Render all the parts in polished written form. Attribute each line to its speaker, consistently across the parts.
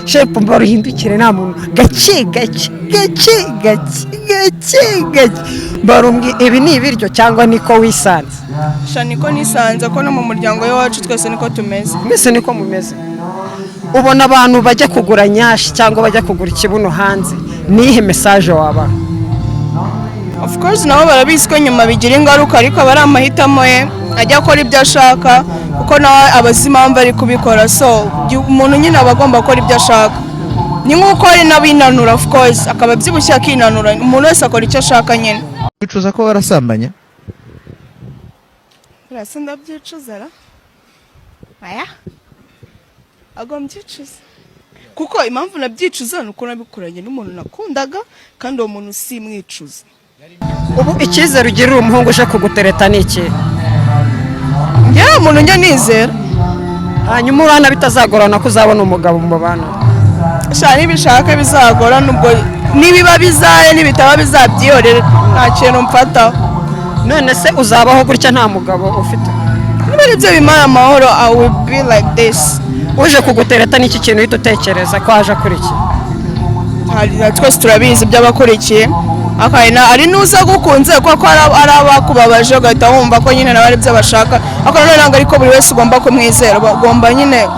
Speaker 1: shepu mbaro hindukire nta muntu gake barumbwi ibi ni ibiryo cyangwa niko wisanze
Speaker 2: sha niko nisanze ko no mu muryango wacu twese niko tumeze
Speaker 1: mbese niko mumeze ubona abantu bajya kugura nyashi cyangwa bajya kugura ikibuno hanze nihe message waba
Speaker 2: of course nabo barabizi ko nyuma bigira ingaruka ariko bari amahitamo ye ajya akora ibyo ashaka kuko nawe abazimamba ari kubikora so umuntu nyine aba agomba gukora ibyo ashaka ni nk'uko ari n'abinanura of course akaba abyibushye akinanura umuntu wese akora icyo ashaka nyine
Speaker 3: wicuza ko warasambanya
Speaker 2: rasa ndabyicuza ra aya agomby'icuza kuko impamvu nabyicuza nuko nabikoranye n'umuntu nakundaga kandi uwo muntu simwicuza
Speaker 1: ubu icyizere ugirira umuhungu uje kugutereta ni iki
Speaker 2: njye umuntu njye nizera
Speaker 1: hanyuma urana bitazagorana ko uzabona umugabo mu bana
Speaker 2: sha nibishaka bizagora nubwo nibiba bizaye nibitaba bizabyiyorera nta kintu mfata
Speaker 1: none se uzabaho gutya nta mugabo ufite
Speaker 2: niba ibyo bimara amahoro I will be like this
Speaker 1: uje kugutereta n'iki kintu uhita utekereza ko haje akurikiye
Speaker 2: twese turabizi by'abakurikiye ari n'uza gukunze kuko ari abakubabaje ugahita wumva ko nyine nawe ari byo bashaka ariko nanone ntabwo ariko buri wese ugomba kumwizera ugomba nyine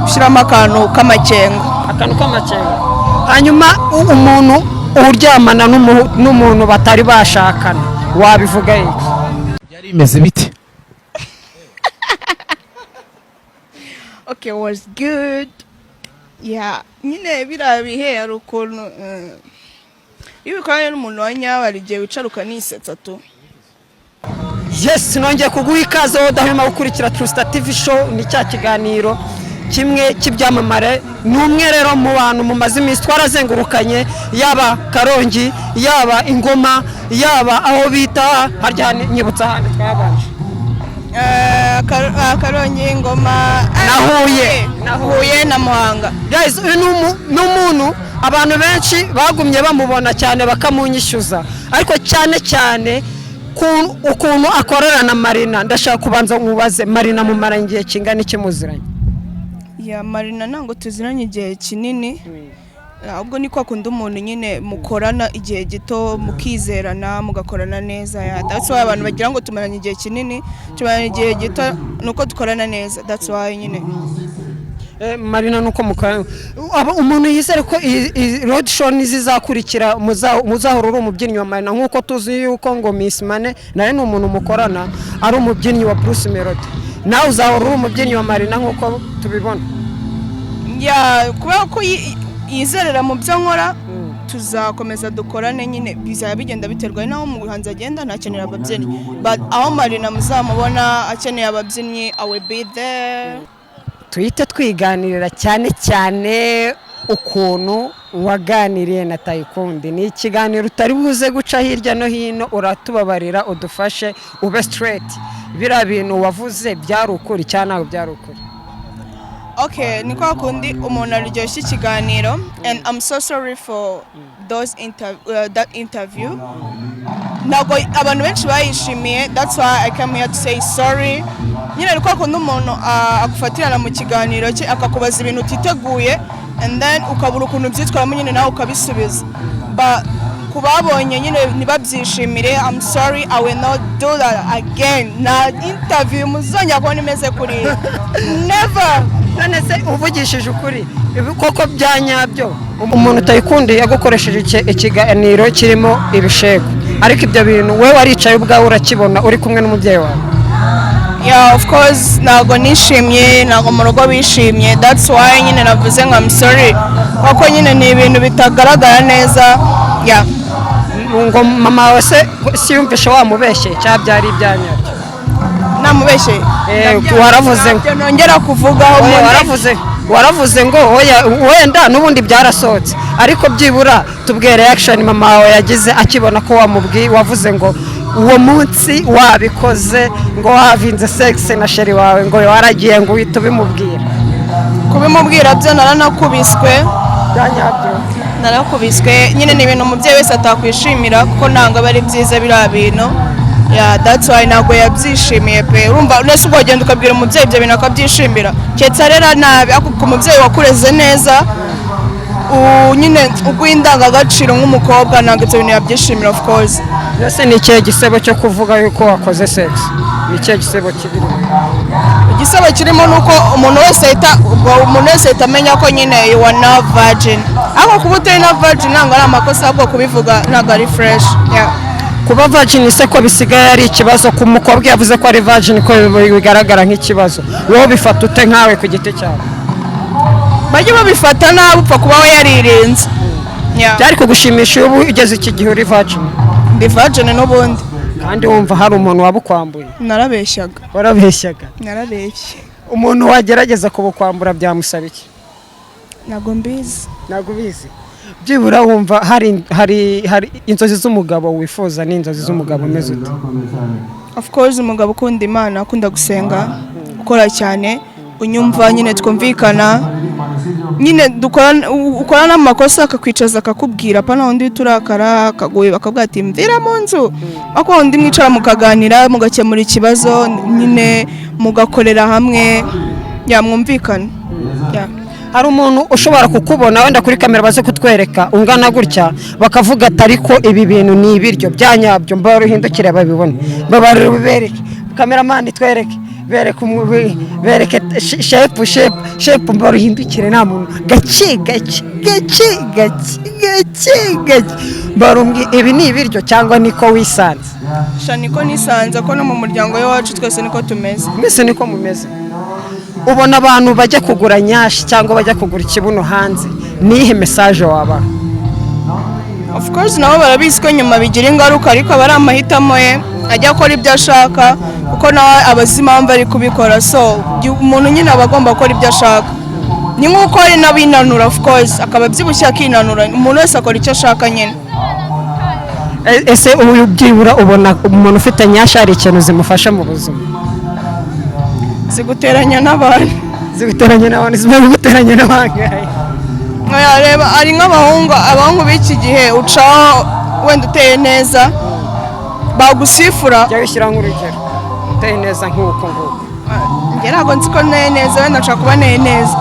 Speaker 2: gushyiramo akantu k'amakenga
Speaker 1: hanyuma umuntu uryamana n'umuntu batari bashakana wabivuga iki
Speaker 3: yari imeze bite
Speaker 2: okay was good yeah nyine birabihe ari ukuntu iyo ukoranye n'umuntu wa nyawe hari igihe wicara ukanisetsa tu
Speaker 1: yes nongeye kuguha ikaze wowe udahwema gukurikira True Star TV show ni cya kiganiro kimwe cy'ibyamamare n'umwe rero mu bantu mumaze iminsi twarazengurukanye yaba Karongi yaba Ingoma yaba aho bita harya nyibutsa handi twabanje
Speaker 2: Karongi Ingoma
Speaker 1: nahuye
Speaker 2: na Muhanga
Speaker 1: guys n'umuntu abantu benshi bagumye bamubona cyane bakamunyishyuza ariko cyane ukuntu akorera na Marina ndashaka kubanza nkubaze Marina mumara ngiye kingana iki muziranye
Speaker 2: ya Marina ntango tuziranye igihe kinini ahubwo niko akunda umuntu nyine mukorana igihe gito mukizerana mugakorana neza that's why abantu bagira ngo tumaranye igihe kinini tumaranye igihe gito nuko dukorana neza that's why nyine
Speaker 1: Marina nuko mukorana umuntu yizere ko road show nizizakurikira muzahora uri umubyinnyi wa Marina nkuko tuzi yuko ngo Miss Mane nawe ni umuntu mukorana ari umubyinnyi wa Bruce Melody nawe uzahora uri umubyinnyi wa Marina nkuko tubibona
Speaker 2: ya kubera ko yizerera mu byo nkora tuzakomeza dukorane nyine bizaba bigenda biterwa naho mu buhanzi agenda ntakenera ababyinnyi but aho Marina muzamubona akeneye ababyinnyi I will be there
Speaker 1: tuhite twiganirira cyane ukuntu waganiriye na Tayikundi ni ikiganiro utari buze guca hirya no hino uratubabarira udufashe ube straight bira bintu wavuze byari ukuri cyane ntabwo byari ukuri
Speaker 2: okay niko kundi umuntu aryoshye ikiganiro and I'm so sorry for that interview ntabwo abantu benshi bayishimiye that's why I came here to say sorry nyine niko kundi umuntu akufatirana mu kiganiro cye akakubaza ibintu utiteguye and then ukabura ukuntu byitwaramo nyine nawe ukabisubiza but kubabonye nyine nibabyishimire I'm sorry I will not do that again na interview muzongera kubona imeze kuri never
Speaker 1: none se uvugishije ukuri koko byanyabyo umuntu Tayikundi yagukoresheje ikiganiro kirimo ibishego ariko ibyo bintu we waricaye ubwawe urakibona uri kumwe n'umubyeyi wawe
Speaker 2: yeah of course ntago nishimye ntago mu rugo bishimye that's why nyine navuze ngo I'm sorry kuko nyine ni ibintu bitagaragara neza yeah
Speaker 1: ngo mama wawe se siyumvishe wamubeshye cyangwa byari ibyanyabyo
Speaker 2: namubeshye
Speaker 1: waravuze ngo
Speaker 2: nongera kuvugaho
Speaker 1: waravuze ngo wenda n'ubundi byarasohotse ariko byibura tubwire reaction mama wawe yagize akibona ko wavuze ngo uwo munsi wabikoze ngo wavinze sex na sheri wawe ngo waragiye ngo uhita
Speaker 2: kubimubwira byo naranakubiswe
Speaker 1: byanyabyo
Speaker 2: narakubiswe nyine ni ibintu umubyeyi wese atakwishimira kuko ntabwo aba ari byiza biriya bintu yeah, that's why ntabwo yabyishimiye pe urumva nese ubwo wagenda ukabwira umubyeyi ibyo bintu akabyishimira keretse arera nabi ariko umubyeyi wakureze neza nyine uguha indangagaciro nk'umukobwa ntabwo ibyo bintu yabyishimira of course.
Speaker 1: Ese ni ikihe gisebo cyo kuvuga yuko wakoze sex? Ni ikihe gisebo kibiri?
Speaker 2: Igisebo kirimo nuko umuntu wese ahita amenya ko nyine you are not virgin. Ariko kuba utari na virgin ntabwo ari amakosa ahubwo kubivuga ntabwo ari fresh. Yeah.
Speaker 1: Kuba virgin se ko bisigaye ari ikibazo ku mukobwa yavuze ko ari virgin ko bigaragara nk'ikibazo. Wowe bifata ute nkawe ku giti cyawe?
Speaker 2: Bajye babifata nabi upfa kuba we yaririnze. Yeah.
Speaker 1: Byari kugushimisha ubu ugeze iki gihe uri virgin?
Speaker 2: Ndi virgin n'ubundi.
Speaker 1: Kandi wumva hari umuntu wabukwambuye?
Speaker 2: Narabeshyaga.
Speaker 1: Warabeshyaga?
Speaker 2: Narabeshye.
Speaker 1: Umuntu wagerageza kubukwambura byamusaba iki?
Speaker 2: Ntabwo mbizi.
Speaker 1: Ntabwo ubizi? Byibura wumva hari inzozi z'umugabo wifuza n'inzozi z'umugabo umeze ute?
Speaker 2: Of course umugabo ukunda Imana akunda gusenga ukora cyane unyumva nyine twumvikana nyine ukora n'amakosa akakwicaza akakubwira pana undi turakara akagoye bakabwira ati mvira mu nzu ako undi mwicara mukaganira mugakemura ikibazo nyine mugakorera hamwe yamwumvikana.
Speaker 1: Hari umuntu ushobora kukubona wenda kuri kamera baze kutwereka ungana gutya bakavuga ati ariko ibi bintu ni ibiryo byanyabyo mbaruhindukire babibone babarira bibereke cameraman twereke bereke shape mbaruhindukire nta muntu gake barumbwi ibi ni ibiryo cyangwa niko wisanze?
Speaker 2: Niko nisanze ko no mu muryango wacu twese niko tumeze.
Speaker 1: Mbese niko mumeze? Ubona abantu bajya kugura nyashi cyangwa bajya kugura ikibuno hanze nihe message waba?
Speaker 2: Of course nabo barabizi ko nyuma bigira ingaruka ariko abari amahitamo ye ajya akora ibyo ashaka kuko nawe abazi impamvu ari kubikora so umuntu nyine aba agomba gukora ibyo ashaka ni nk'uko ari n'abinanura of course akaba abyibushye akinanura umuntu wese akora icyo ashaka nyine.
Speaker 1: Ese uyu byibura ubona umuntu ufite nyashi hari ikintu zimufasha mu buzima?
Speaker 2: Ziguteranya n'abantu.
Speaker 1: Zimwe guteranya n'abantu.
Speaker 2: Reba ari nk'abahungu b'iki gihe ucaho wenda uteye neza bagusifura.
Speaker 1: Jya wishyira nk'urugero uteye neza nk'uko nguko.
Speaker 2: Ntabwo nzi ko nteye neza wenda nshaka kuba nteye neza.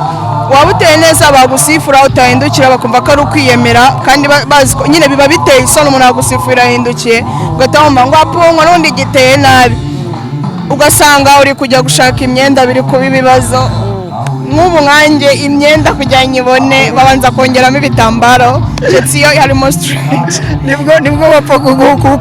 Speaker 2: Waba uteye neza bagusifura utahindukira bakumva ko ari ukwiyemera kandi bazi ko nyine biba biteye isoni umuntu agusifura yahindukiye ugahita wumva ngo apungwa n'undi giteye nabi ugasanga uri kujya gushaka imyenda biri kuba ibibazo nk'ubu nkanjye imyenda kugira ngo ibone babanza kongeramo ibitambaro ndetse iyo harimo stretch
Speaker 1: nibwo bapfa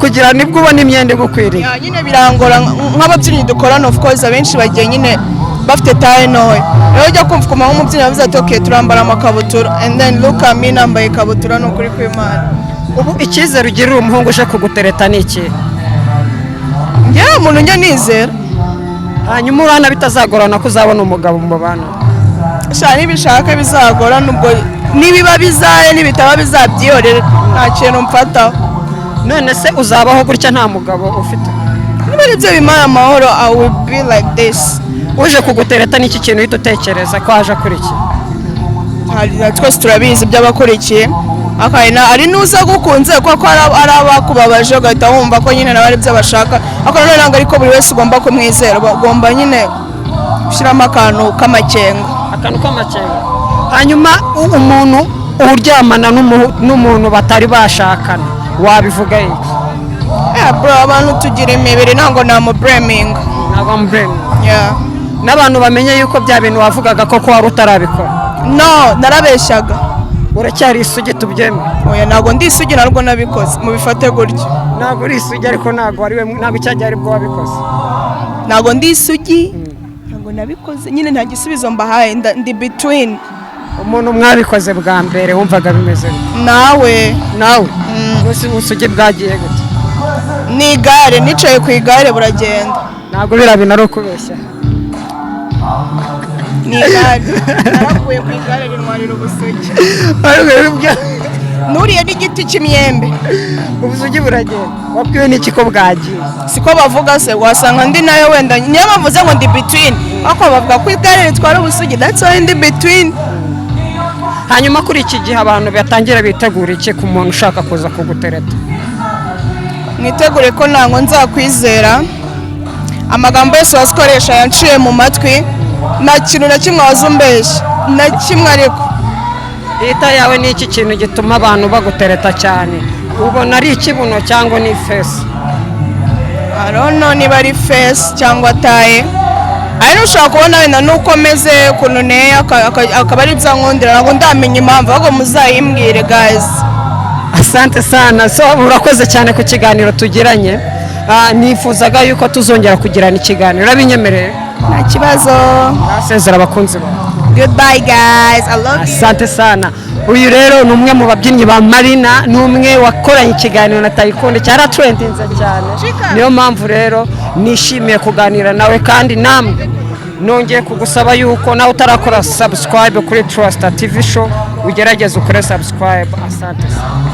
Speaker 1: kugira nibwo ubona imyenda igukwiriye.
Speaker 2: Nyine birangora nk'ababyinnyi dukorana of course abenshi bagiye nyine bafite taye ntoya rero ujya kumva ukumva nk'umubyinnyi yavuze ati okay turambara amakabutura and then look at me nambaye ikabutura ni ukuri kw'Imana.
Speaker 1: Ubu icyizere ugirira umuhungu uje kugutereta ni iki?
Speaker 2: Njyewe umuntu njya nizera.
Speaker 1: Hanyuma urana bitazagorana ko uzabona umugabo mu bana?
Speaker 2: Nibishaka bizagora nubwo nibiba bizaye nibitaba bizabyiyorera nta kintu mfataho.
Speaker 1: None se uzabaho gutya nta mugabo ufite?
Speaker 2: Niba ibyo bimara amahoro I will be like this.
Speaker 1: Uje kugutereta n'iki kintu uhita utekereza ko aje akurikiye?
Speaker 2: Twese turabizi by'abakurikiye ari nuza gukunze kuko ari abakubabaje ugahita wumva ko nyine nawe ari byo bashaka ariko nanone ntabwo ariko buri wese ugomba kumwizera ugomba nyine gushyiramo akantu k'amakenga.
Speaker 1: Hanyuma umuntu uryamana n'umuntu batari bashakana wabivuga iki?
Speaker 2: Abantu tugira imibiri ntabwo namubureminga.
Speaker 1: N'abantu bamenye yuko bya bintu wavugaga ko wari utarabikora?
Speaker 2: No, narabeshyaga.
Speaker 1: Uracyari isugi tubyeme?
Speaker 2: Oya ntabwo ndi isugi narwo nabikoze mubifate gutyo.
Speaker 1: Ntabwo uri isugi ariko ntabwo icyajya ari bwo wabikoze?
Speaker 2: Ntabwo ndi isugi ntabwo nabikoze nyine nta gisubizo mbahaye ndi between.
Speaker 1: Umuntu mwabikoze bwa mbere wumvaga bimeze
Speaker 2: nawe
Speaker 1: usugi bwagiye gute?
Speaker 2: Ni igare nicaye ku igare buragenda.
Speaker 1: Ntabwo birabina ari ukubeshya.
Speaker 2: Ni igare narakuye ku igare rinwarira ubusugi. Nuriye n'igiti cy'imyembe
Speaker 1: ubusugi buragenda. Wabwiwe n'iki ko bwagiye?
Speaker 2: Siko bavuga se wasanga ndi nayo wenda niyo bavuze ngo ndi between ariko bavuga ko igare ritwara ubusugi that's why ndi between.
Speaker 1: Hanyuma kuri iki gihe abantu batangira bitegura iki ku muntu ushaka kuza kugutereta?
Speaker 2: mwitegure ko ntango nzakwizera amagambo yose wasikoresha yanciye mu matwi nta kintu na kimwe wazumbeshya na kimwe ariko
Speaker 1: leta yawe ni iki kintu gituma abantu bagutereta cyane ubona ari ikibuno cyangwa ni fesi
Speaker 2: I don't know niba ari face cyangwa taye ariko ushobora kubona wenda nuko meze ukuntu nteye akaba ari bya nkundira ntabwo ndamenya impamvu ahubwo muzayimbwire guys.
Speaker 1: asante sana so urakoze cyane ku kiganiro tugiranye nifuzaga yuko tuzongera kugirana ikiganiro urabinyemereye
Speaker 2: Nta kibazo.
Speaker 1: asezera abakunzi bawe
Speaker 2: Goodbye guys, I love you.
Speaker 1: asante sana uyu rero ni umwe mu babyinnyi ba Marina ni umwe wakoranye ikiganiro na Tayikonde cyaratrendinze cyane niyo mpamvu rero nishimiye kuganira nawe kandi namwe nongeye kugusaba yuko nawe utarakora subscribe kuri Trust TV show ugerageze ukore subscribe asante sana